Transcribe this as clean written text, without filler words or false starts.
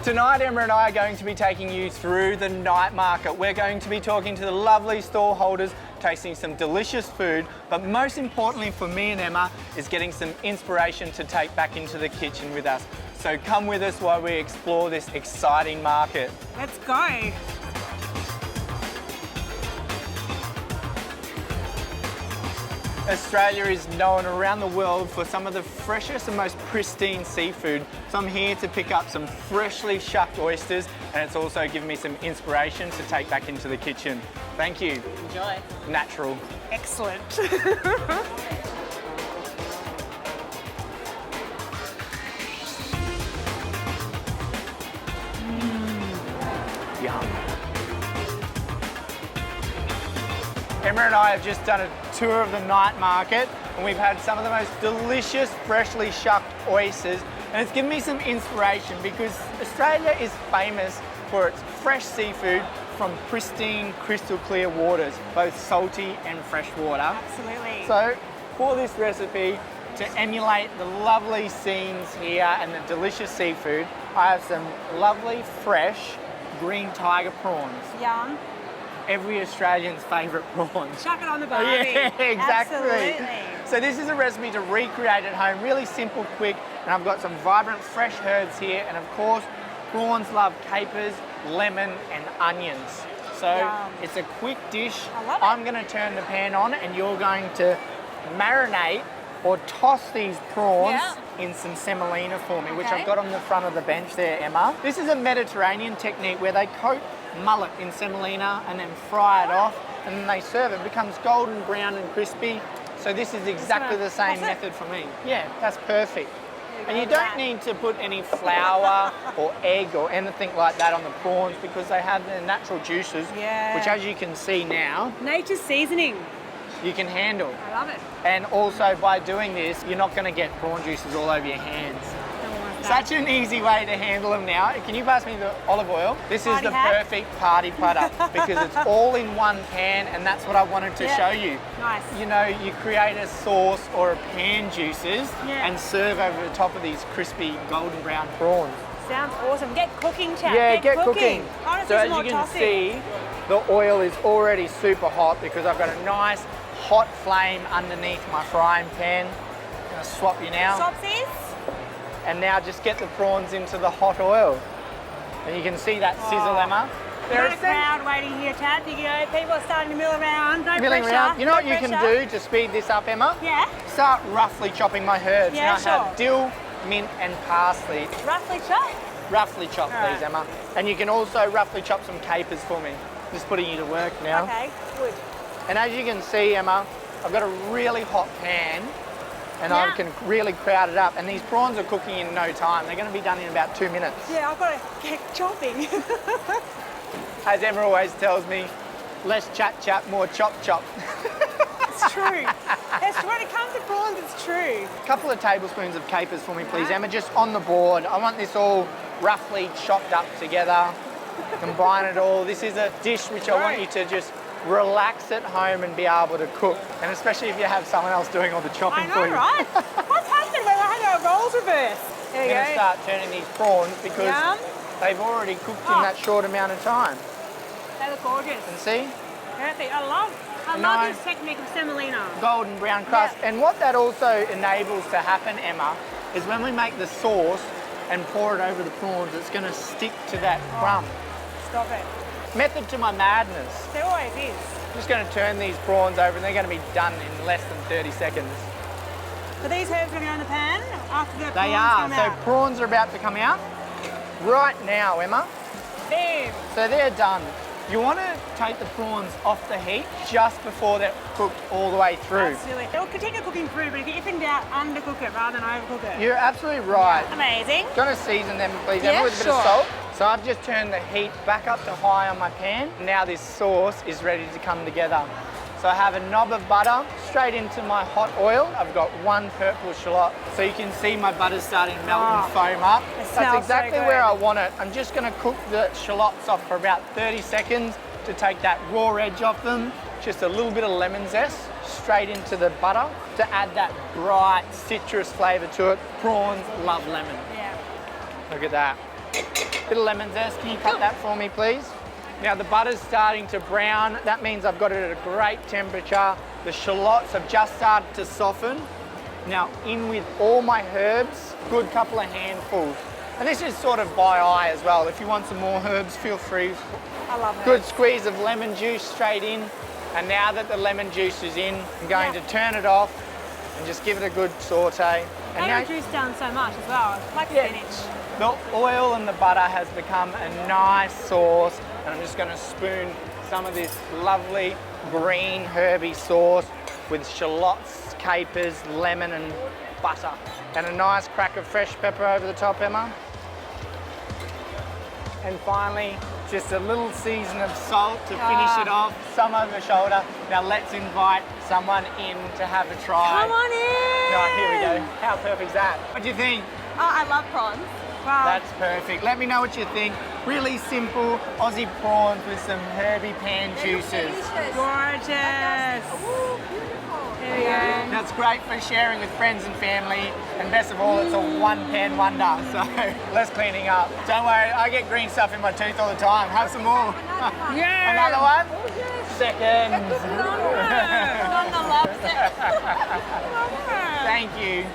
Tonight, Emma and I are going to be taking you through the night market. We're going to be talking to the lovely stall holders, tasting some delicious food, but most importantly for me and Emma is getting some inspiration to take back into the kitchen with us. So come with us while we explore this exciting market. Let's go. Australia is known around the world for some of the freshest and most pristine seafood. So I'm here to pick up some freshly shucked oysters, and it's also given me some inspiration to take back into the kitchen. Thank you. Enjoy. Natural. Excellent. Yum. Emma and I have just done a tour of the night market, and we've had some of the most delicious freshly shucked oysters, and it's given me some inspiration because Australia is famous for its fresh seafood from pristine, crystal clear waters, both salty and fresh water. Absolutely. So for this recipe, to emulate the lovely scenes here and the delicious seafood, I have some lovely fresh green tiger prawns. Yum. Every Australian's favourite prawns. Chuck it on the barbie. Yeah, exactly. Absolutely. So this is a recipe to recreate at home, really simple, quick, and I've got some vibrant fresh herbs here, and of course, prawns love capers, lemon and onions. So Yum. it's a quick dish. I love it. I'm going to turn the pan on and you're going to marinate or toss these prawns in some semolina for me, which Okay. I've got on the front of the bench there, Emma. This is a Mediterranean technique where they coat mullet in semolina and then fry it off, and then they serve it. It becomes golden brown and crispy. So this is exactly the same method for me. Yeah, that's perfect. And you don't need to put any flour or egg or anything like that on the prawns because they have their natural juices, which as you can see now, Nature's seasoning. you can handle. I love it. And also by doing this, you're not going to get prawn juices all over your hands. Don't want that. Such an easy way to handle them now. Can you pass me the olive oil? This is Party the hack? perfect party platter because it's all in one pan, and that's what I wanted to show you. Nice. You know, you create a sauce or a pan juices and serve over the top of these crispy golden brown prawns. Sounds awesome. Get cooking, Tapp. Yeah, get cooking. I want to So see as some you more can tossing. see, the oil is already super hot because I've got a nice hot flame underneath my frying pan. I'm gonna swap you now. Sopsies. And now just get the prawns into the hot oil. And you can see that sizzle, Emma. There's a crowd waiting here, Tapp. You know, people are starting to mill around. No milling pressure. around. You know no what you can pressure. do to speed this up, Emma? Yeah. Start roughly chopping my herbs. Yeah, now I have dill, mint and parsley. Roughly chopped. Roughly chop, All please, right. Emma. And you can also roughly chop some capers for me. Just putting you to work now. Okay, good. And as you can see, Emma, I've got a really hot pan and I can really crowd it up. And these prawns are cooking in no time. They're going to be done in about 2 minutes. Yeah, I've got to get chopping. As Emma always tells me, less chat chat, more chop chop. It's true. It's, when it comes to prawns, it's true. A couple of tablespoons of capers for me, please, Emma, just on the board. I want this all roughly chopped up together. Combine it all. This is a dish which I want you to just relax at home and be able to cook. And especially if you have someone else doing all the chopping I know, for you. right? What's happened when I had our roles reversed? There I'm you going go. to start turning these prawns because Yum. they've already cooked in that short amount of time. They look gorgeous. And see? Perfect. I love this technique of semolina. Golden brown crust. And what that also enables to happen, Emma, is when we make the sauce and pour it over the prawns, it's going to stick to that crumb. Stop it. Method to my madness. There always is. I'm just going to turn these prawns over and they're going to be done in less than 30 seconds. Are these herbs going to go in the pan after the prawns They are. come So out? prawns are about to come out right now, Emma. Boom. So they're done. You want to take the prawns off the heat just before they're cooked all the way through. Absolutely. It'll continue cooking through, but if in doubt, undercook it rather than overcook it. You're absolutely right. Amazing. Do you want to season them, please, Yeah, Emma, with a bit of sure. salt? So I've just turned the heat back up to high on my pan. Now this sauce is ready to come together. So I have a knob of butter straight into my hot oil. I've got 1 purple shallot. So you can see my butter's starting to melt and foam up. It That's smells exactly so good. where I want it. I'm just going to cook the shallots off for about 30 seconds to take that raw edge off them. Just a little bit of lemon zest straight into the butter to add that bright citrus flavour to it. Prawns love lemon. Yeah. Look at that. Bit of lemon zest. Can you cut that for me, please? Now the butter's starting to brown. That means I've got it at a great temperature. The shallots have just started to soften. Now in with all my herbs, good couple of handfuls. And this is sort of by eye as well. If you want some more herbs, feel free. I love it. Good squeeze of lemon juice straight in. And now that the lemon juice is in, I'm going to turn it off and just give it a good saute. And They now reduce down so much as well, like spinach. the oil and the butter has become a nice sauce. And I'm just going to spoon some of this lovely green herby sauce with shallots, capers, lemon and butter. And a nice crack of fresh pepper over the top, Emma. And finally, just a little season of salt to finish it off, some over the shoulder. Now let's invite someone in to have a try. Come on in! Right, here we go. How perfect is that? What do you think? Oh, I love prawns. Wow. That's perfect. Let me know what you think. Really simple Aussie prawns with some herby pan juices. Delicious. Gorgeous. Ooh, beautiful. There we go. That's great for sharing with friends and family, and best of all, it's a one-pan wonder, so less cleaning up. Don't worry, I get green stuff in my teeth all the time. Have some more. Yeah. Another one? Oh, yes. Second. On the lobster. Thank you.